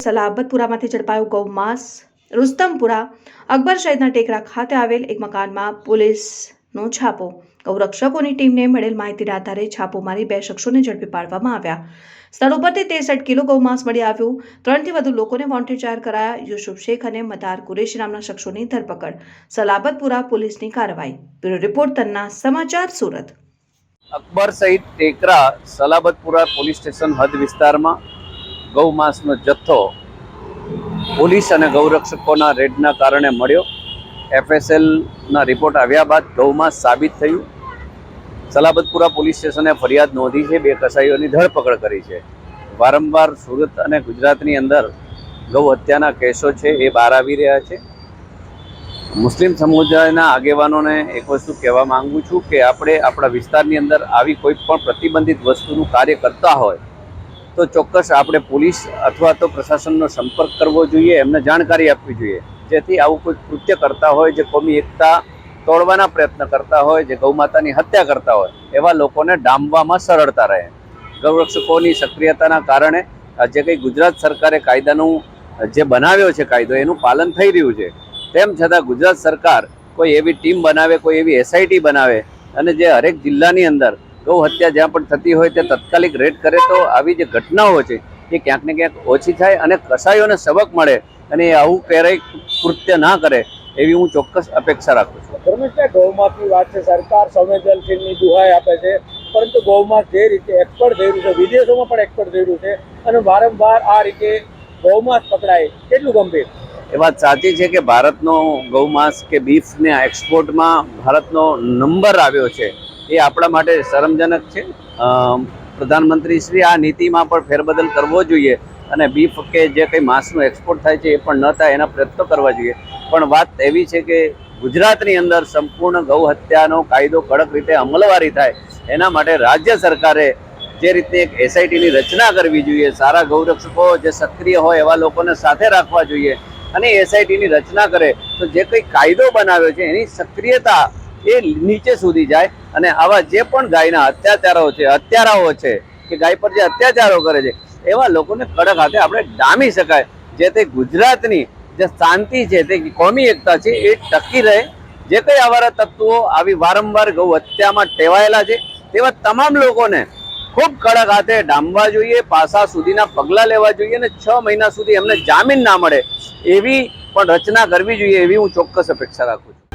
સલાબતપુરામાંથી ઝડપાયું ગૌમાંસ। રુસ્તમપુરા અકબર શહીદના ટેકરા ખાતે આવેલ એક મકાનમાં પોલીસનો છાપો। ગૌરક્ષકોની ટીમને મળેલ માહિતીના આધારે છાપો મારી 2 શખ્સોને ઝડપી પાડવામાં આવ્યા। સ્થળ ઉપરથી 63 કિલો ગૌમાંસ મળી આવ્યું। 3થી વધુ લોકોને વોન્ટેડ જાહેર કરાયા। યુસુફ શેખ અને મદાર કુરેશી નામના શખ્સોની ધરપકડ। સલાબતપુરા પોલીસની કાર્યવાહી। બ્યુરો રિપોર્ટ તન્ના સમાચાર સુરત। અકબર શહીદ ટેકરા સલાબતપુરા પોલીસ સ્ટેશન હદ વિસ્તારમાં ગૌમાંસનો જથ્થો પોલીસ અને ગૌરક્ષકોના રેડના કારણે મળ્યો। FSLના રિપોર્ટ આવ્યા બાદ ગૌમાંસ સાબિત થયું। સલાબતપુરા પોલીસ સ્ટેશને ફરિયાદ નોંધી છે। 2 કસાઈઓની ધરપકડ કરી છે। વારંવાર સુરત અને ગુજરાતની અંદર ગૌ હત્યાના કેસો છે એ બહાર આવી રહ્યા છે। મુસ્લિમ સમુદાયના આગેવાનોને એક વસ્તુ કહેવા માંગુ છું કે આપણે આપણા વિસ્તારની અંદર આવી કોઈ પણ પ્રતિબંધિત વસ્તુનું કાર્ય કરતા હોય તો ચોક્કસ આપણે પોલીસ અથવા તો પ્રશાસનનો સંપર્ક કરવો જોઈએ, એમને જાણકારી આપવી જોઈએ, જેથી આવું કોઈ કૃત્ય કરતા હોય જે કોમી એકતા તોડવાના પ્રયત્ન કરતા હોય, જે ગૌમાતાની હત્યા કરતા હોય એવા લોકોને ડામવામાં સરળતા રહે। ગૌરક્ષકોની સક્રિયતાના કારણે જે કંઈ ગુજરાત સરકારે કાયદાનું જે બનાવ્યો છે કાયદો એનું પાલન થઈ રહ્યું છે। તેમ છતાં ગુજરાત સરકાર કોઈ એવી ટીમ બનાવે, કોઈ એવી SIT બનાવે અને જે હરેક જિલ્લાની અંદર ગૌ હત્યા જ્યાં પણ થતી હોય તે તાત્કાલિક રેડ કરે તો આવી જે ઘટનાઓ છે એ ક્યાંક ને ક્યાંક ઓછી થાય અને કસાઈઓને સબક મળે અને એ આવું ક્યારેય કૃત્ય ના કરે એવી હું ચોક્કસ અપેક્ષા રાખું છું। ધર્મેશભાઈ, ગૌમાંસની વાત છે, સરકાર સંવેદનશીલની દુહાઈ આપે છે, પરંતુ ગૌમાંસ જે રીતે એક્સપર્ટ થઈ રહ્યું છે, વિદેશોમાં પણ એક્સપર્ટ થઈ રહ્યું છે અને વારંવાર આ રીતે ગૌમાંસ પકડાય, કેટલું ગંભીર? એ વાત સાચી છે કે ભારતનો ગૌમાંસ કે બીફને એક્સપોર્ટમાં ભારતનો નંબર આવ્યો છે એ આપણા માટે શરમજનક છે। પ્રધાનમંત્રી શ્રી આ નીતિમાં પણ ફેરબદલ કરવો જોઈએ અને બીફ કે જે કંઈ માંસનું એક્સપોર્ટ થાય છે એ પણ ન થાય એના પ્રયત્નો કરવા જોઈએ। પણ વાત એવી છે કે ગુજરાતની અંદર સંપૂર્ણ ગૌ હત્યાનો કાયદો કડક રીતે અમલવારી થાય એના માટે રાજ્ય સરકારે જે રીતે એક SITની રચના કરવી જોઈએ, સારા ગૌરક્ષકો જે સક્રિય હોય એવા લોકોને સાથે રાખવા જોઈએ અને SITની રચના કરે તો જે કંઈ કાયદો બનાવ્યો છે એની સક્રિયતા એ નીચે સુધી જાય અને આવા જે પણ ગાયના હત્યારાઓ છે કે ગાય પર જે અત્યાચારો કરે છે એવા લોકોને કડક હાથે આપણે ડામી શકાય, જેથી ગુજરાતની જે શાંતિ છે તે કોમી એકતા છે એ ટકી રહે। જે કંઈ આવારા તત્વો આવી વારંવાર ગૌ હત્યામાં ટેવાયેલા છે તેવા તમામ લોકોને ખૂબ કડક હાથે ડામવા જોઈએ, પાસા સુધીના પગલાં લેવા જોઈએ અને 6 મહિના સુધી એમને જામીન ના મળે એવી પણ રચના કરવી જોઈએ એવી હું ચોક્કસ અપેક્ષા રાખું છું।